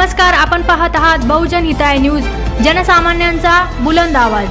नमस्कार, आपण पाहत आहात बहुजन हिताय न्यूज, जनसामान्यांचा बुलंद आवाज।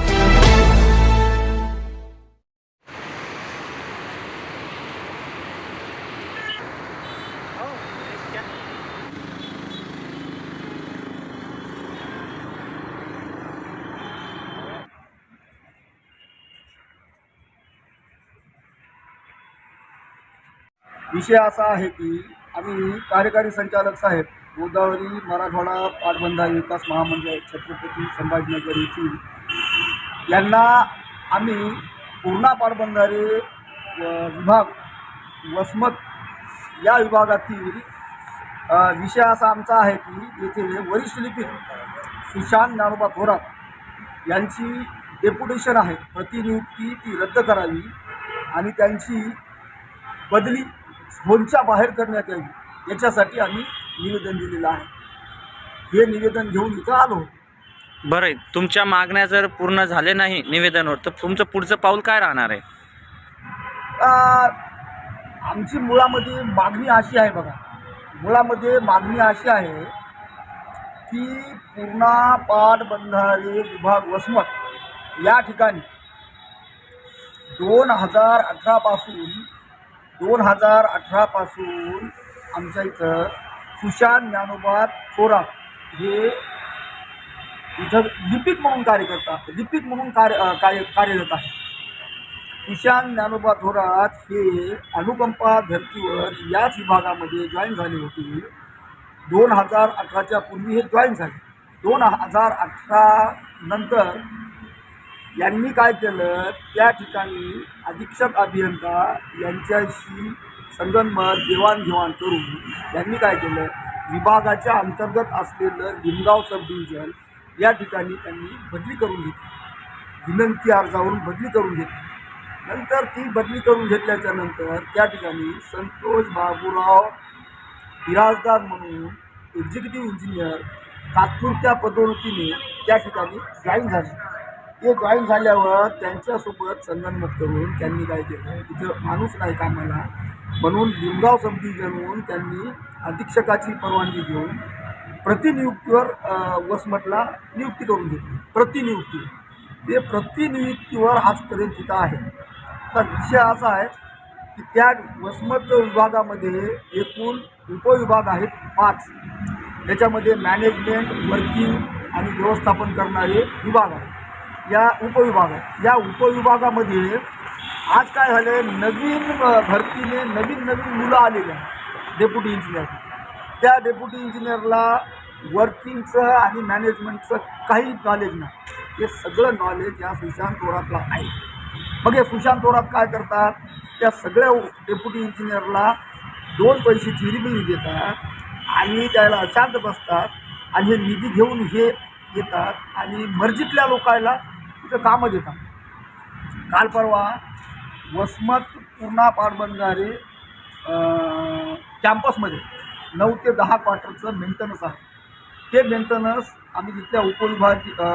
विषय असा आहे की आम्ही कार्यकारी संचालक साहेब गोदावरी मराठवाडा पाटबंधारे विकास महामंडळ छत्रपती संभाजीनगर येथील यांना आम्ही पूर्णा पाटबंधारे विभाग वसमत या विभागातील विषय असा आमचा आहे की येथे वरिष्ठ लिपिक सुशांत ज्ञानोबा थोरात यांची डेप्युटेशन आहे, प्रतिनियुक्ती ती रद्द करावी आणि त्यांची बदली झोनच्या बाहेर करण्यात यावी याच्यासाठी आम्ही निवेदन दिलेलं आहे। हे निवेदन घेऊन इथं आलो। बरं, तुमच्या मागण्या जर पूर्ण झाले नाही निवेदनावर तर तुमचं पुढचं पाऊल काय राहणार आहे? आमची मुळामध्ये मागणी अशी आहे, बघा, मुळामध्ये मागणी अशी आहे की पूर्णा पाटबंधारे विभाग वसमत या ठिकाणी 2018 पासून आमच्या इथं सुशांत ज्ञानोबा थोरात हे इथं लिपिक म्हणून कार्यरत आहे। सुशांत ज्ञानोबा थोरात हे अनुकंपा धर्तीवर याच विभागामध्ये जॉईन झाले होते। 2018च्या पूर्वी हे जॉईन झाले। 2018 नंतर यांनी काय केलं, त्या ठिकाणी अधीक्षक अभियंता यांच्याशी संगनमत देवाणघेवाण करून यांनी काय केलं, विभागाच्या अंतर्गत असलेलं लिंगाव सब डिव्हिजन या ठिकाणी त्यांनी बदली करून घेतली, विनंती अर्जावरून बदली करून घेतली। नंतर ती बदली करून घेतल्याच्या नंतर त्या ठिकाणी संतोष बाबूराव बिराजदार म्हणून एक्झिक्युटिव्ह इंजिनियर तात्पुरत्या पदोन्नतीने त्या ठिकाणी जॉईन झाले। ते जॉईन झाल्यावर त्यांच्यासोबत संगनमत करून त्यांनी काय केलं, तिथं माणूस नाही कामाला म्हणून लिंगाव सब डिव्हिजनहून त्यांनी अधीक्षकाची परवानगी घेऊन प्रतिनियुक्तीवर वसमतला नियुक्ती करून घेतली। ते प्रतिनियुक्तीवर आजपर्यंत तिथं आहे। तर विषय असा आहे की त्या वसमत विभागामध्ये एकूण उपविभाग आहेत 5। त्याच्यामध्ये मॅनेजमेंट, वर्किंग आणि व्यवस्थापन करणारे विभाग आहेत, या उपविभागामध्ये आज काय झाले, नवीन भरतीने नवीन मुलं आलेले आहेत डेप्युटी इंजिनियर। त्या डेप्युटी इंजिनियरला वर्किंगचं आणि मॅनेजमेंटचं काही नॉलेज नाही। हे सगळं नॉलेज या सुशांत थोरातला आहे। मग हे सुशांत थोरात काय करतात, त्या सगळ्या डेप्युटी इंजिनियरला 2 पैसे चिरीबिरी देतात आणि त्याला अशांत बसतात आणि हे निधी घेऊन हे येतात आणि मर्जीतल्या लोकांना तिथं कामं देतात। काल परवा वसमत पूर्णा पाटबंधारे कॅम्पसमध्ये 9 ते 10 क्वार्टरचं मेंटेनन्स आहे। ते मेंटेनन्स आम्ही तिथल्या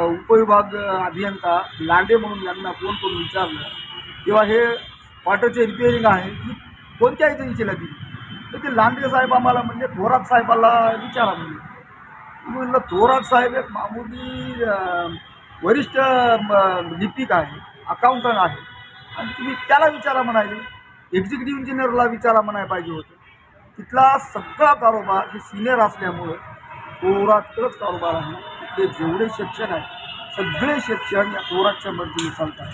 उपविभाग अभियंता लांडे म्हणून यांना फोन करून विचारलं, तेव्हा हे क्वार्टरचे रिपेअरिंग आहे की कोणत्या एजन्सीला दिली, तर ते लांडे साहेब आम्हाला म्हणजे थोरात साहेबाला विचारा म्हणलं थोरात साहेब एक मामूली वरिष्ठ लिपिक आहे, अकाउंटंट आहे आणि तुम्ही त्याला विचारा म्हणाले, एक्झिक्युटिव्ह इंजिनियरला विचारा म्हणायला पाहिजे होतं। तिथला सगळा कारोबार हे सिनियर असल्यामुळं थोरातच कारोबार आहे। तिथले जेवढे शिक्षण आहे सगळे शिक्षण या थोरातच्या मर्जीने चालतात।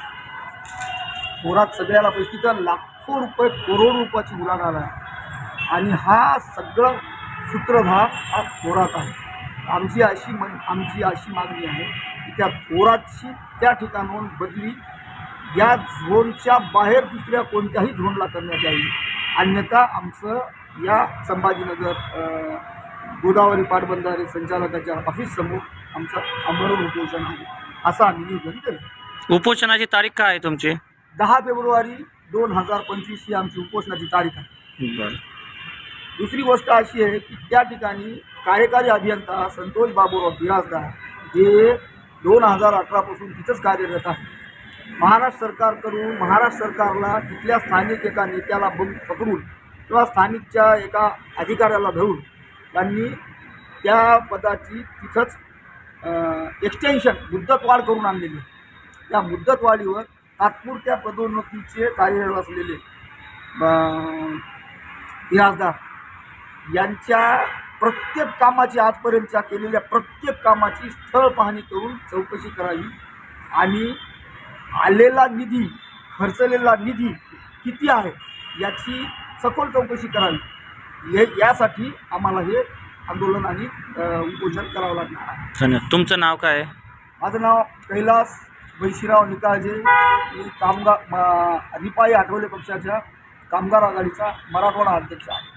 थोरात सगळ्याला पैसे, तिथं लाखो रुपये करोड रुपयाची उलाढाल आहे आणि हा सगळं सूत्रधार हा थोरात आहे। आमची अशी मागणी आहे की त्या थोरातची त्या ठिकाणाहून बदली या झोनच्या बाहेर दुसऱ्या कोणत्याही झोनला करण्यात यावी, अन्यथा आमचं या संभाजीनगर गोदावरी पाटबंधारे संचालकाच्या ऑफिससमोर आमचं आंदोलन उपोषण आहे, असं आम्ही निवेदन केलं। उपोषणाची तारीख काय आहे तुमची? 10 फेब्रुवारी 2025 ही आमची उपोषणाची तारीख आहे। बरं, दुसरी गोष्ट अशी आहे की त्या ठिकाणी कार्यकारी अभियंता संतोष बाबूराव बिराजदार हे 2018 पासून तिथंच कार्यरत आहे। महाराष्ट्र सरकारला तिथल्या स्थानिक एका नेत्याला पकडून किंवा स्थानिकच्या एका अधिकाऱ्याला धरून त्यांनी त्या पदाची तिथंच एक्सटेन्शन मुदतवाढ करून आणलेली आहे. त्या मुदतवाढीवर तात्पुरत्या पदोन्नतीचे कार्यरत असलेले इराजदार यांच्या प्रत्येक कामाची आजपर्यंतच्या केलेल्या प्रत्येक कामाची स्थळ पाहणी करून चौकशी करावी आणि आलेला निधी खर्चलेला निधी किती आहे याची सखोल चौकशी करावी. यासाठी आम्हाला हे आंदोलन आणि उपोषण करावं लागणार आहे. धन्यवाद. तुमचं नाव काय आहे? माझं नाव कैलास बैशीराव निकाळजे. मी कामगार रिपाई आठवले पक्षाच्या कामगार आघाडीचा मराठवाडा अध्यक्ष आहे.